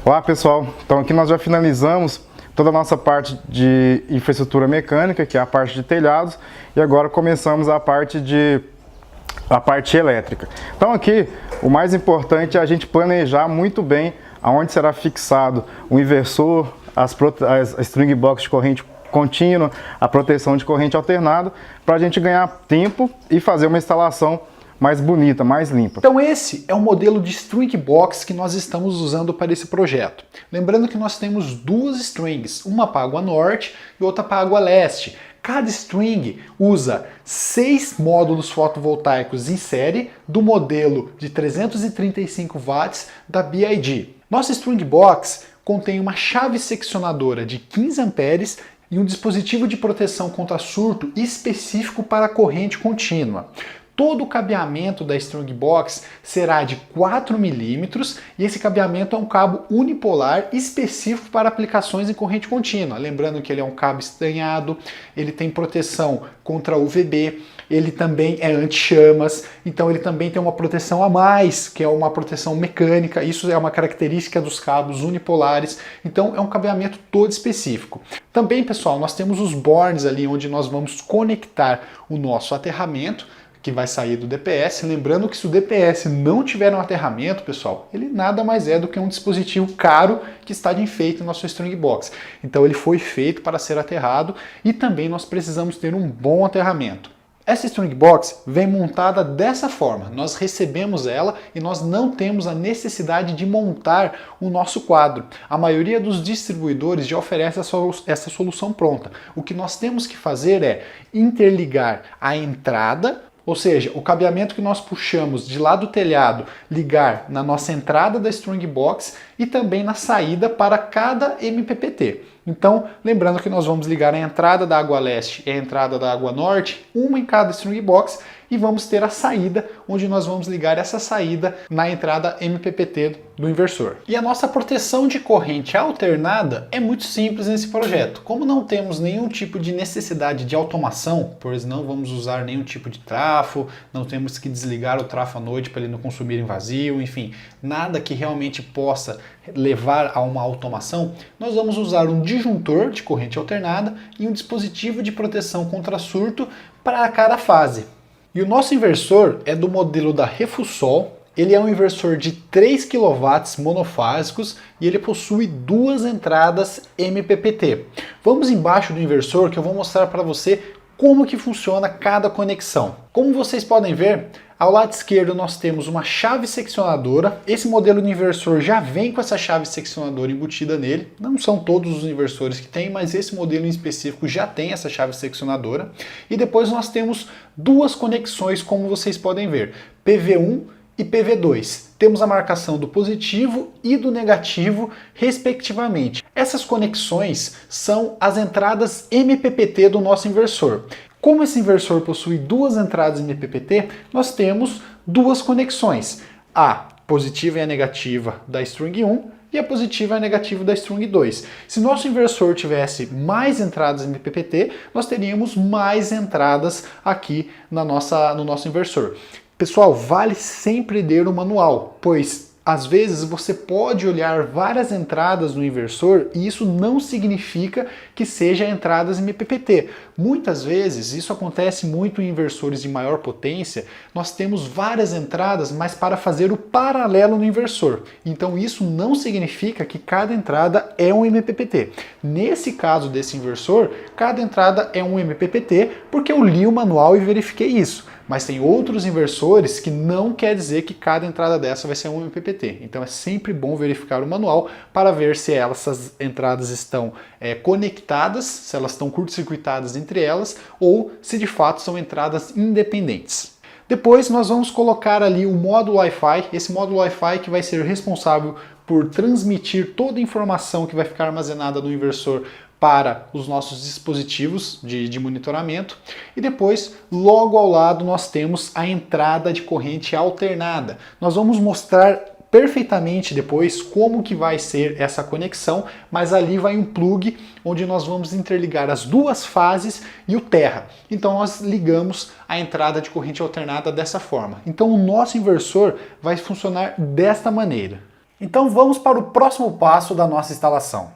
Olá pessoal, então aqui nós já finalizamos toda a nossa parte de infraestrutura mecânica, que é a parte de telhados, e agora começamos a parte elétrica. Então aqui o mais importante é a gente planejar muito bem aonde será fixado o inversor, as string box de corrente contínua, a proteção de corrente alternada, para a gente ganhar tempo e fazer uma instalação mais bonita, mais limpa. Então esse é o modelo de string box que nós estamos usando para esse projeto. Lembrando que nós temos duas strings, uma para a água norte e outra para a água leste. Cada string usa 6 módulos fotovoltaicos em série do modelo de 335 watts da BID. Nossa string box contém uma chave seccionadora de 15 amperes e um dispositivo de proteção contra surto específico para a corrente contínua. Todo o cabeamento da string box será de 4 milímetros e esse cabeamento é um cabo unipolar específico para aplicações em corrente contínua. Lembrando que ele é um cabo estanhado, ele tem proteção contra UVB, ele também é anti-chamas, então ele também tem uma proteção a mais, que é uma proteção mecânica. Isso é uma característica dos cabos unipolares, então é um cabeamento todo específico. Também, pessoal, nós temos os bornes ali onde nós vamos conectar o nosso aterramento, que vai sair do DPS. Lembrando que se o DPS não tiver um aterramento, pessoal, ele nada mais é do que um dispositivo caro que está de enfeite na sua string box. Então ele foi feito para ser aterrado e também nós precisamos ter um bom aterramento. Essa string box vem montada dessa forma, nós recebemos ela e nós não temos a necessidade de montar o nosso quadro. A maioria dos distribuidores já oferece essa solução pronta. O que nós temos que fazer é interligar a entrada, ou seja, o cabeamento que nós puxamos de lá do telhado, ligar na nossa entrada da string box e também na saída para cada MPPT. Então, lembrando que nós vamos ligar a entrada da água leste e a entrada da água norte, uma em cada string box, e vamos ter a saída, onde nós vamos ligar essa saída na entrada MPPT do inversor. E a nossa proteção de corrente alternada é muito simples nesse projeto. Como não temos nenhum tipo de necessidade de automação, pois não vamos usar nenhum tipo de trafo, não temos que desligar o trafo à noite para ele não consumir em vazio, enfim, nada que realmente possa levar a uma automação, nós vamos usar um disjuntor de corrente alternada e um dispositivo de proteção contra surto para cada fase. E o nosso inversor é do modelo da Refusol. Ele é um inversor de 3 kW monofásicos e ele possui duas entradas MPPT. Vamos embaixo do inversor que eu vou mostrar para você como que funciona cada conexão. Como vocês podem ver, ao lado esquerdo nós temos uma chave seccionadora. Esse modelo de inversor já vem com essa chave seccionadora embutida nele. Não são todos os inversores que tem, mas esse modelo em específico já tem essa chave seccionadora. E depois nós temos duas conexões, como vocês podem ver, PV1 e PV2. Temos a marcação do positivo e do negativo, respectivamente. Essas conexões são as entradas MPPT do nosso inversor. Como esse inversor possui duas entradas MPPT, nós temos duas conexões. A positiva e a negativa da string 1 e a positiva e a negativa da string 2. Se nosso inversor tivesse mais entradas MPPT, nós teríamos mais entradas aqui no nosso inversor. Pessoal, vale sempre ler o manual, pois às vezes você pode olhar várias entradas no inversor e isso não significa que seja entradas MPPT. Muitas vezes, isso acontece muito em inversores de maior potência, nós temos várias entradas, mas para fazer o paralelo no inversor. Então isso não significa que cada entrada é um MPPT. Nesse caso desse inversor, cada entrada é um MPPT porque eu li o manual e verifiquei isso. Mas tem outros inversores que não quer dizer que cada entrada dessa vai ser um MPPT. Então é sempre bom verificar o manual para ver se essas entradas estão conectadas, se elas estão curto-circuitadas entre elas ou se de fato são entradas independentes. Depois nós vamos colocar ali o módulo Wi-Fi, esse módulo Wi-Fi que vai ser responsável por transmitir toda a informação que vai ficar armazenada no inversor para os nossos dispositivos de monitoramento. E depois, logo ao lado, nós temos a entrada de corrente alternada. Nós vamos mostrar perfeitamente depois como que vai ser essa conexão, mas ali vai um plug onde nós vamos interligar as duas fases e o terra. Então nós ligamos a entrada de corrente alternada dessa forma. Então o nosso inversor vai funcionar desta maneira. Então vamos para o próximo passo da nossa instalação.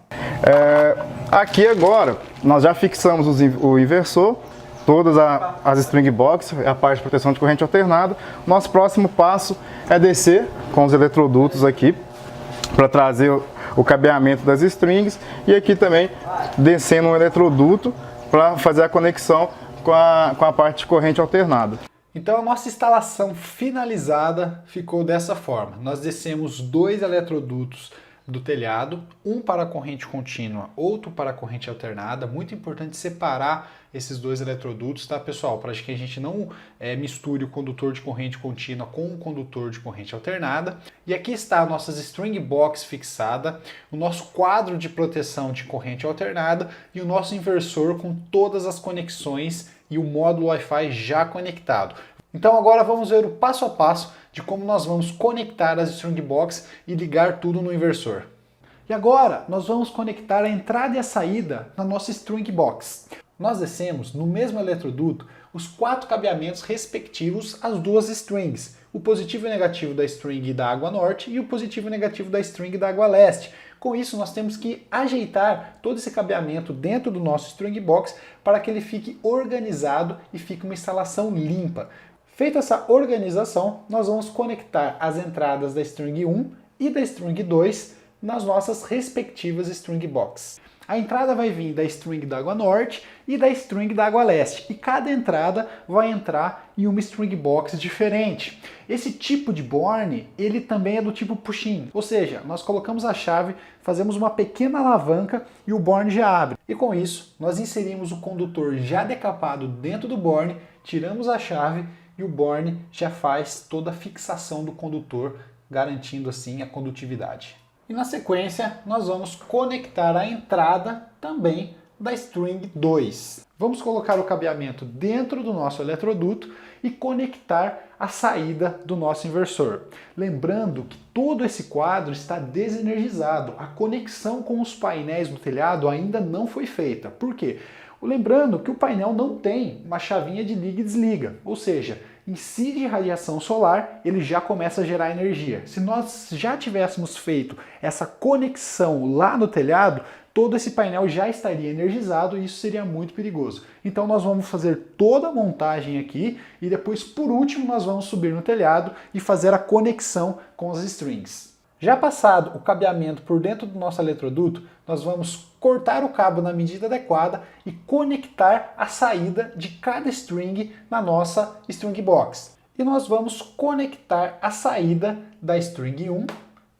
Aqui agora, nós já fixamos o inversor, todas as string box, a parte de proteção de corrente alternada. Nosso próximo passo é descer com os eletrodutos aqui, para trazer o cabeamento das strings, e aqui também descendo um eletroduto para fazer a conexão com a parte de corrente alternada. Então a nossa instalação finalizada ficou dessa forma. Nós descemos 2 eletrodutos do telhado, um para a corrente contínua, outro para a corrente alternada. Muito importante separar esses 2 eletrodutos, tá, pessoal? Para que a gente não misture o condutor de corrente contínua com o condutor de corrente alternada. E aqui está a nossa string box fixada, o nosso quadro de proteção de corrente alternada e o nosso inversor com todas as conexões e o módulo Wi-Fi já conectado. Então agora vamos ver o passo a passo de como nós vamos conectar as string box e ligar tudo no inversor. E agora nós vamos conectar a entrada e a saída na nossa string box. Nós descemos no mesmo eletroduto os 4 cabeamentos respectivos às 2 strings, o positivo e negativo da string da água norte e o positivo e negativo da string da água leste. Com isso, nós temos que ajeitar todo esse cabeamento dentro do nosso string box para que ele fique organizado e fique uma instalação limpa. Feita essa organização, nós vamos conectar as entradas da string 1 e da string 2 nas nossas respectivas string box. A entrada vai vir da string da água norte e da string da água leste, e cada entrada vai entrar em uma string box diferente. Esse tipo de borne, ele também é do tipo push-in, ou seja, nós colocamos a chave, fazemos uma pequena alavanca e o borne já abre. E com isso, nós inserimos o condutor já decapado dentro do borne, tiramos a chave e o borne já faz toda a fixação do condutor, garantindo assim a condutividade. E na sequência, nós vamos conectar a entrada também da string 2. Vamos colocar o cabeamento dentro do nosso eletroduto e conectar a saída do nosso inversor. Lembrando que todo esse quadro está desenergizado. A conexão com os painéis do telhado ainda não foi feita. Por quê? Lembrando que o painel não tem uma chavinha de liga e desliga, ou seja, incide radiação solar, ele já começa a gerar energia. Se nós já tivéssemos feito essa conexão lá no telhado, todo esse painel já estaria energizado e isso seria muito perigoso. Então nós vamos fazer toda a montagem aqui e depois, por último, nós vamos subir no telhado e fazer a conexão com as strings. Já passado o cabeamento por dentro do nosso eletroduto, nós vamos cortar o cabo na medida adequada e conectar a saída de cada string na nossa string box. E nós vamos conectar a saída da string 1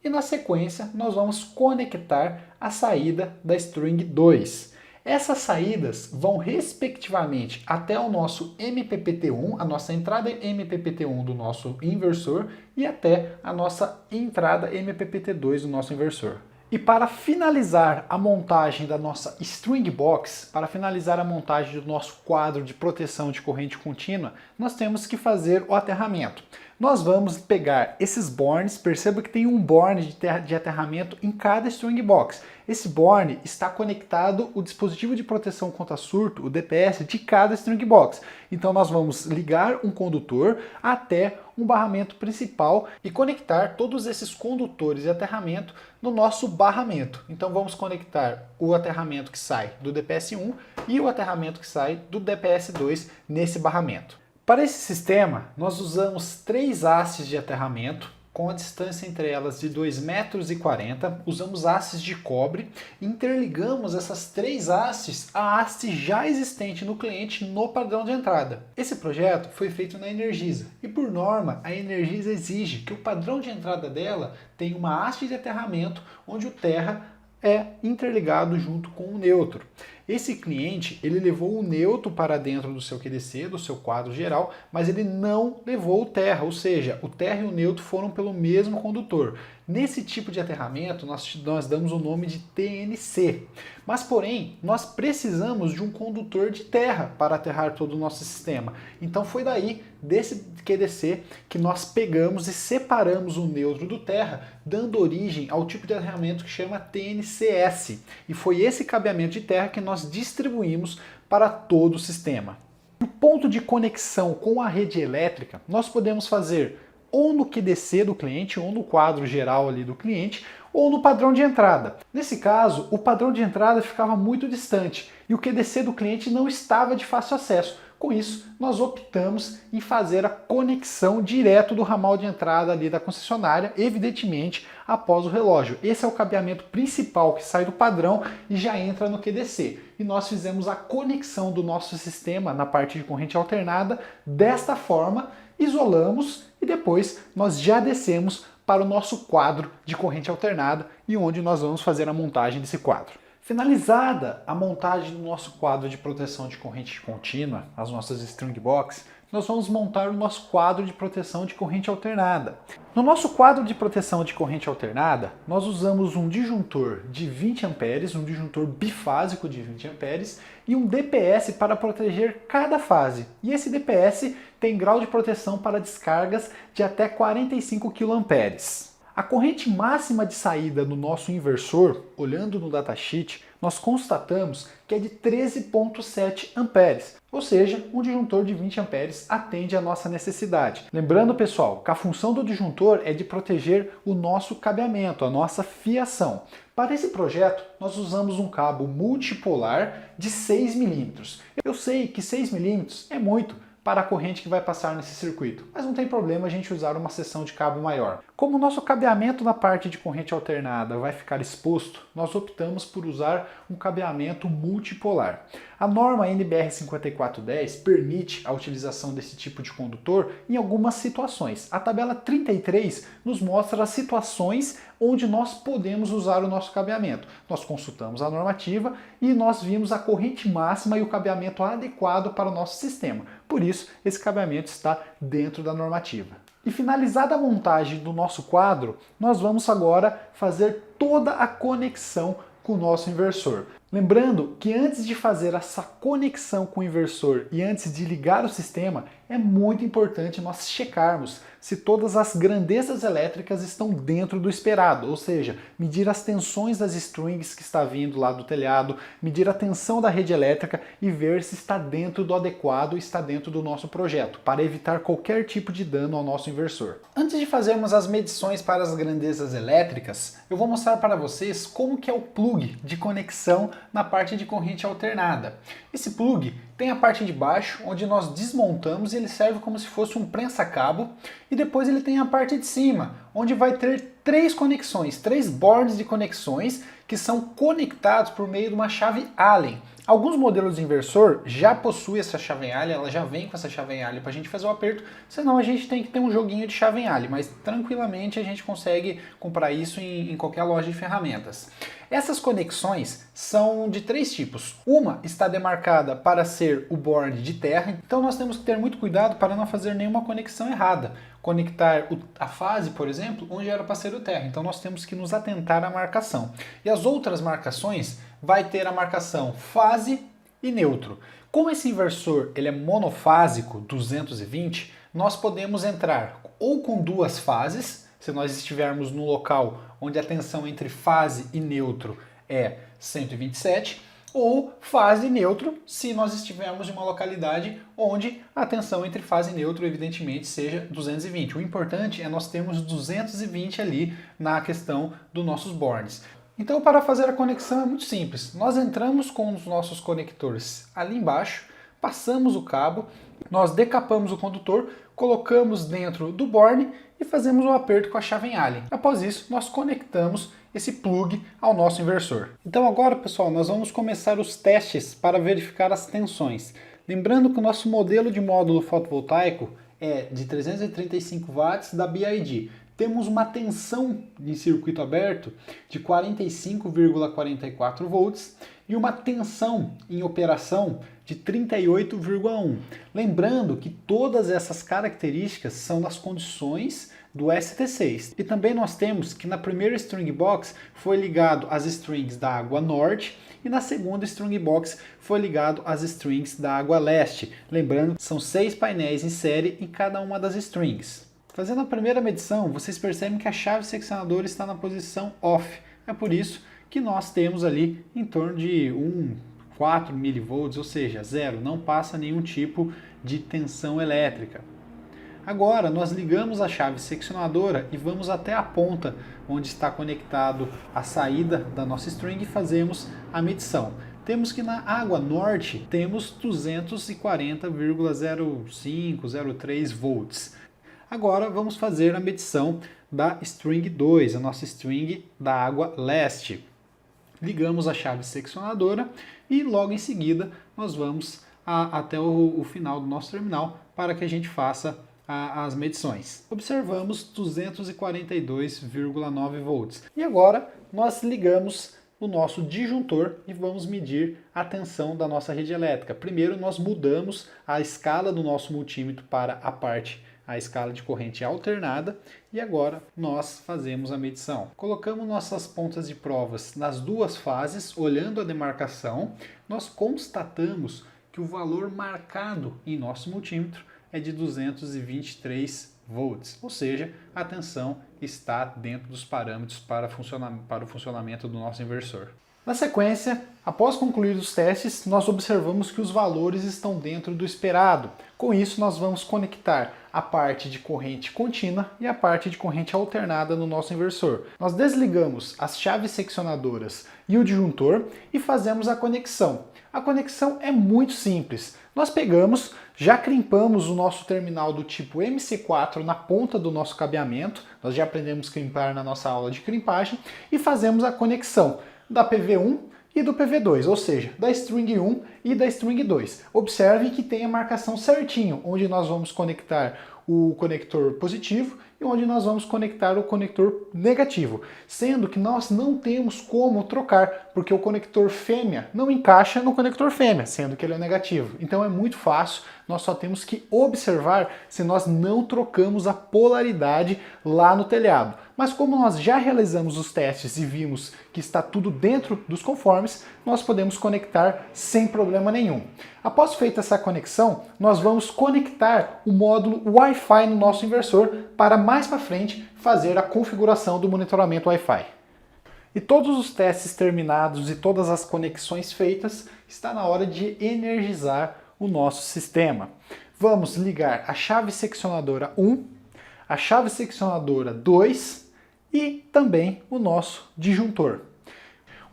e na sequência nós vamos conectar a saída da string 2. Essas saídas vão respectivamente até o nosso MPPT1, a nossa entrada MPPT1 do nosso inversor e até a nossa entrada MPPT2 do nosso inversor. E para finalizar a montagem da nossa string box, para finalizar a montagem do nosso quadro de proteção de corrente contínua, nós temos que fazer o aterramento. Nós vamos pegar esses bornes, perceba que tem um borne de aterramento em cada string box. Esse borne está conectado ao dispositivo de proteção contra surto, o DPS, de cada string box. Então nós vamos ligar um condutor até um barramento principal e conectar todos esses condutores de aterramento no nosso barramento. Então vamos conectar o aterramento que sai do DPS 1 e o aterramento que sai do DPS 2 nesse barramento. Para esse sistema, nós usamos 3 hastes de aterramento, com a distância entre elas de 2,40 m, usamos hastes de cobre e interligamos essas 3 hastes à haste já existente no cliente no padrão de entrada. Esse projeto foi feito na Energisa e, por norma, a Energisa exige que o padrão de entrada dela tenha uma haste de aterramento onde o terra é interligado junto com o neutro. Esse cliente, ele levou o neutro para dentro do seu QDC, do seu quadro geral, mas ele não levou o terra, ou seja, o terra e o neutro foram pelo mesmo condutor. Nesse tipo de aterramento, nós damos o nome de TNC. Mas, porém, nós precisamos de um condutor de terra para aterrar todo o nosso sistema. Então foi daí, desse QDC, que nós pegamos e separamos o neutro do terra, dando origem ao tipo de aterramento que chama TNCS. E foi esse cabeamento de terra que nós distribuímos para todo o sistema. No ponto de conexão com a rede elétrica, nós podemos fazer ou no QDC do cliente, ou no quadro geral ali do cliente, ou no padrão de entrada. Nesse caso, o padrão de entrada ficava muito distante e o QDC do cliente não estava de fácil acesso. Com isso, nós optamos em fazer a conexão direto do ramal de entrada ali da concessionária, evidentemente após o relógio. Esse é o cabeamento principal que sai do padrão e já entra no QDC. E nós fizemos a conexão do nosso sistema na parte de corrente alternada desta forma, isolamos e depois nós já descemos para o nosso quadro de corrente alternada e onde nós vamos fazer a montagem desse quadro. Finalizada a montagem do nosso quadro de proteção de corrente contínua, as nossas string box, nós vamos montar o nosso quadro de proteção de corrente alternada. No nosso quadro de proteção de corrente alternada, nós usamos um disjuntor de 20 amperes, um disjuntor bifásico de 20 amperes e um DPS para proteger cada fase. E esse DPS tem grau de proteção para descargas de até 45 kA. A corrente máxima de saída no nosso inversor, olhando no datasheet, nós constatamos que é de 13,7 amperes, ou seja, um disjuntor de 20 amperes atende à nossa necessidade. Lembrando, pessoal, que a função do disjuntor é de proteger o nosso cabeamento, a nossa fiação. Para esse projeto, nós usamos um cabo multipolar de 6 milímetros. Eu sei que 6 milímetros é muito para a corrente que vai passar nesse circuito, mas não tem problema a gente usar uma seção de cabo maior. Como o nosso cabeamento na parte de corrente alternada vai ficar exposto, nós optamos por usar um cabeamento multipolar. A norma NBR 5410 permite a utilização desse tipo de condutor em algumas situações. A tabela 33 nos mostra as situações onde nós podemos usar o nosso cabeamento. Nós consultamos a normativa e nós vimos a corrente máxima e o cabeamento adequado para o nosso sistema. Por isso, esse cabeamento está dentro da normativa. E finalizada a montagem do nosso quadro, nós vamos agora fazer toda a conexão com o nosso inversor. Lembrando que antes de fazer essa conexão com o inversor e antes de ligar o sistema, é muito importante nós checarmos se todas as grandezas elétricas estão dentro do esperado, ou seja, medir as tensões das strings que está vindo lá do telhado, medir a tensão da rede elétrica e ver se está dentro do adequado e está dentro do nosso projeto, para evitar qualquer tipo de dano ao nosso inversor. Antes de fazermos as medições para as grandezas elétricas, eu vou mostrar para vocês como que é o plug de conexão na parte de corrente alternada. Esse plug tem a parte de baixo, onde nós desmontamos e ele serve como se fosse um prensa-cabo, e depois ele tem a parte de cima, onde vai ter três conexões, três boards de conexões que são conectados por meio de uma chave Allen. Alguns modelos de inversor já possuem essa chave Allen, ela já vem com essa chave Allen para a gente fazer o aperto, senão a gente tem que ter um joguinho de chave Allen, mas tranquilamente a gente consegue comprar isso em qualquer loja de ferramentas. Essas conexões são de três tipos. Uma está demarcada para ser o board de terra, então nós temos que ter muito cuidado para não fazer nenhuma conexão errada. Conectar a fase, por exemplo, onde era para ser o terra, então nós temos que nos atentar à marcação. E as outras marcações vai ter a marcação fase e neutro. Como esse inversor ele é monofásico, 220, nós podemos entrar ou com duas fases, se nós estivermos no local onde a tensão entre fase e neutro é 127, ou fase e neutro, se nós estivermos em uma localidade onde a tensão entre fase e neutro, evidentemente, seja 220. O importante é nós termos 220 ali na questão dos nossos boards. Então, para fazer a conexão é muito simples. Nós entramos com os nossos conectores ali embaixo, passamos o cabo, nós decapamos o condutor, colocamos dentro do board e fazemos o aperto com a chave Allen. Após isso, nós conectamos esse plug ao nosso inversor. Então agora, pessoal, nós vamos começar os testes para verificar as tensões. Lembrando que o nosso modelo de módulo fotovoltaico é de 335 watts da BYD. Temos uma tensão em circuito aberto de 45,44 volts e uma tensão em operação de 38,1. Lembrando que todas essas características são das condições do ST6. E também nós temos que na primeira string box foi ligado as strings da água norte e na segunda string box foi ligado as strings da água leste. Lembrando que são 6 painéis em série em cada uma das strings. Fazendo a primeira medição, vocês percebem que a chave seccionadora está na posição off. É por isso que nós temos ali em torno de 4 mV, ou seja, zero, não passa nenhum tipo de tensão elétrica. Agora nós ligamos a chave seccionadora e vamos até a ponta onde está conectado a saída da nossa string e fazemos a medição. Temos que na água norte temos 240,0503 volts. Agora vamos fazer a medição da string 2, a nossa string da água leste. Ligamos a chave seccionadora e logo em seguida nós vamos até o final do nosso terminal para que a gente faça as medições. Observamos 242,9 volts. E agora nós ligamos o nosso disjuntor e vamos medir a tensão da nossa rede elétrica. Primeiro nós mudamos a escala do nosso multímetro para a escala de corrente alternada e agora nós fazemos a medição. Colocamos nossas pontas de provas nas duas fases, olhando a demarcação, nós constatamos que o valor marcado em nosso multímetro é de 223 volts, ou seja, a tensão está dentro dos parâmetros para o funcionamento do nosso inversor. Na sequência, após concluir os testes, nós observamos que os valores estão dentro do esperado. Com isso, nós vamos conectar a parte de corrente contínua e a parte de corrente alternada no nosso inversor. Nós desligamos as chaves seccionadoras e o disjuntor e fazemos a conexão. A conexão é muito simples. Nós pegamos, já crimpamos o nosso terminal do tipo MC4 na ponta do nosso cabeamento, nós já aprendemos a crimpar na nossa aula de crimpagem, e fazemos a conexão da PV1 e do PV2, ou seja, da string 1 e da string 2. Observe que tem a marcação certinho, onde nós vamos conectar o conector positivo e onde nós vamos conectar o conector negativo, sendo que nós não temos como trocar, porque o conector fêmea não encaixa no conector fêmea, sendo que ele é negativo. Então é muito fácil, nós só temos que observar se nós não trocamos a polaridade lá no telhado. Mas como nós já realizamos os testes e vimos que está tudo dentro dos conformes, nós podemos conectar sem problema nenhum. Após feita essa conexão, nós vamos conectar o módulo Wi-Fi no nosso inversor para mais para frente fazer a configuração do monitoramento Wi-Fi. E todos os testes terminados e todas as conexões feitas, está na hora de energizar o nosso sistema. Vamos ligar a chave seccionadora 1, a chave seccionadora 2 e também o nosso disjuntor.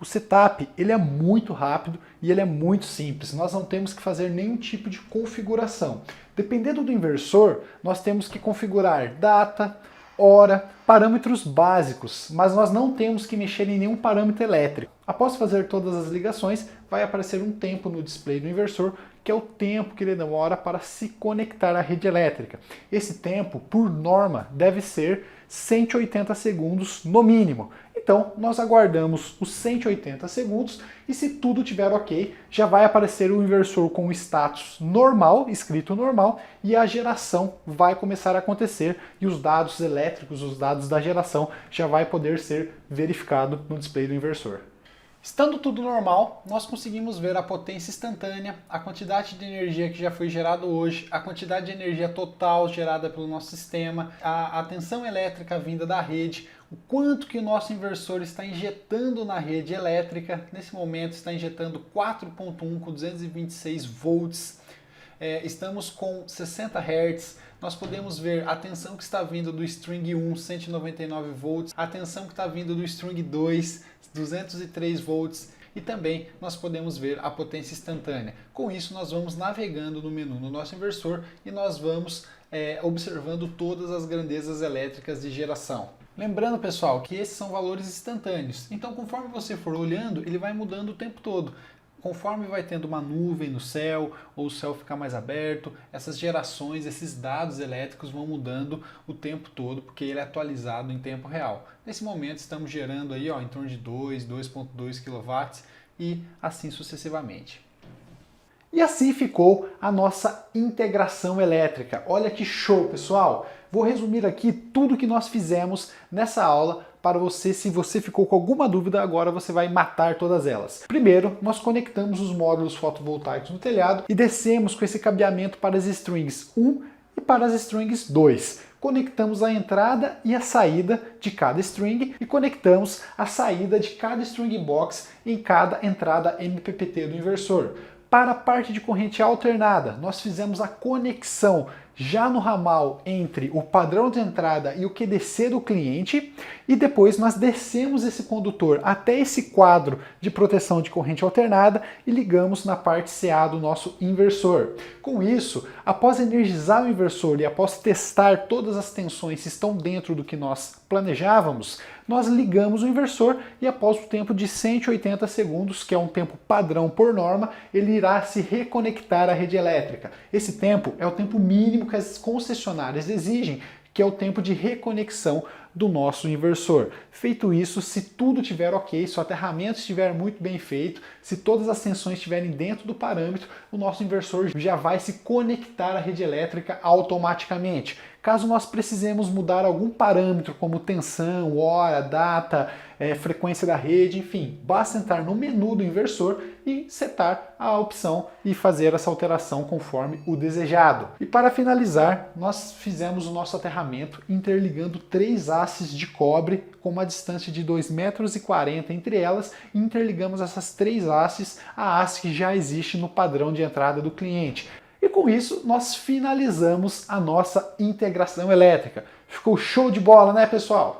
O setup ele é muito rápido e ele é muito simples, nós não temos que fazer nenhum tipo de configuração. Dependendo do inversor, nós temos que configurar data, hora, parâmetros básicos, mas nós não temos que mexer em nenhum parâmetro elétrico. Após fazer todas as ligações, vai aparecer um tempo no display do inversor, que é o tempo que ele demora para se conectar à rede elétrica. Esse tempo, por norma, deve ser 180 segundos no mínimo. Então, nós aguardamos os 180 segundos e se tudo estiver ok, já vai aparecer o inversor com o status normal, escrito normal, e a geração vai começar a acontecer e os dados elétricos, os dados da geração, já vai poder ser verificado no display do inversor. Estando tudo normal, nós conseguimos ver a potência instantânea, a quantidade de energia que já foi gerada hoje, a quantidade de energia total gerada pelo nosso sistema, a tensão elétrica vinda da rede, o quanto que o nosso inversor está injetando na rede elétrica. Nesse momento está injetando 4.1 com 226 volts. Estamos com 60 Hz. Nós podemos ver a tensão que está vindo do string 1, 199 volts, a tensão que está vindo do string 2, 203 volts, e também nós podemos ver a potência instantânea. Com isso nós vamos navegando no menu no nosso inversor e nós vamos observando todas as grandezas elétricas de geração. Lembrando, pessoal, que esses são valores instantâneos, então conforme você for olhando, ele vai mudando o tempo todo. Conforme vai tendo uma nuvem no céu, ou o céu ficar mais aberto, essas gerações, esses dados elétricos vão mudando o tempo todo, porque ele é atualizado em tempo real. Nesse momento estamos gerando aí, em torno de 2,2 kW e assim sucessivamente. E assim ficou a nossa integração elétrica. Olha que show, pessoal! Vou resumir aqui tudo que nós fizemos nessa aula para você. Se você ficou com alguma dúvida, agora você vai matar todas elas. Primeiro, nós conectamos os módulos fotovoltaicos no telhado e descemos com esse cabeamento para as strings 1 e para as strings 2. Conectamos a entrada e a saída de cada string e conectamos a saída de cada string box em cada entrada MPPT do inversor. Para a parte de corrente alternada, nós fizemos a conexão já no ramal entre o padrão de entrada e o QDC do cliente, e depois nós descemos esse condutor até esse quadro de proteção de corrente alternada e ligamos na parte CA do nosso inversor. Com isso, após energizar o inversor e após testar todas as tensões se estão dentro do que nós planejávamos, nós ligamos o inversor e após o tempo de 180 segundos, que é um tempo padrão por norma, ele irá se reconectar à rede elétrica. Esse tempo é o tempo mínimo que as concessionárias exigem, que é o tempo de reconexão do nosso inversor. Feito isso, se tudo estiver ok, se o aterramento estiver muito bem feito, se todas as tensões estiverem dentro do parâmetro, o nosso inversor já vai se conectar à rede elétrica automaticamente. Caso nós precisemos mudar algum parâmetro, como tensão, hora, data, frequência da rede, enfim, basta entrar no menu do inversor e setar a opção e fazer essa alteração conforme o desejado. E para finalizar, nós fizemos o nosso aterramento interligando 3 hastes de cobre com uma distância de 2,40 metros entre elas, e interligamos essas 3 hastes à haste que já existe no padrão de entrada do cliente. E com isso, nós finalizamos a nossa integração elétrica. Ficou show de bola, né, pessoal?